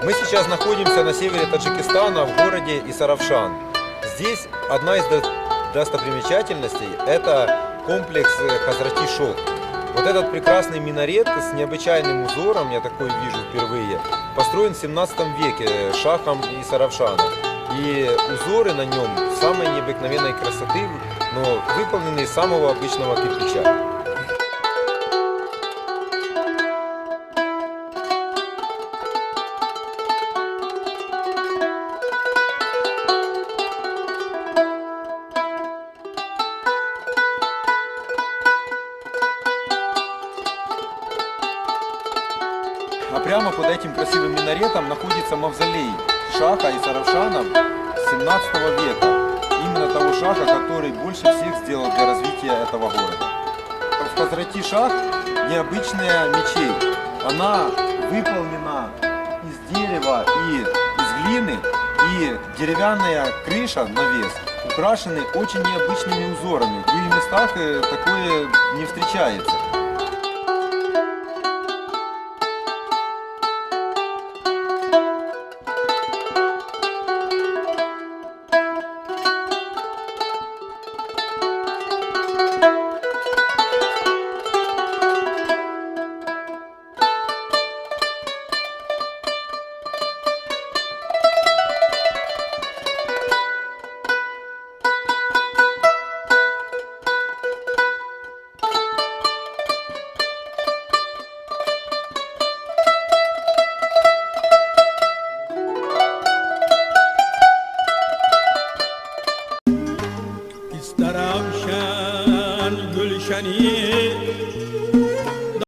Мы сейчас находимся на севере Таджикистана, в городе Исаравшан. Здесь одна из достопримечательностей – это комплекс Хазрати-Шох. Вот этот прекрасный минарет с необычайным узором, я такой вижу впервые, построен в 17 веке шахом Исаравшана. И узоры на нем самой необыкновенной красоты, но выполнены из самого обычного кирпича. А прямо под этим красивым минаретом находится мавзолей шаха Исаравшана 17 века. Именно того шаха, который больше всех сделал для развития этого города. В Хазрати-Шах необычная мечеть. Она выполнена из дерева и из глины, и деревянная крыша, навес, украшены очень необычными узорами. В других местах такое не встречается.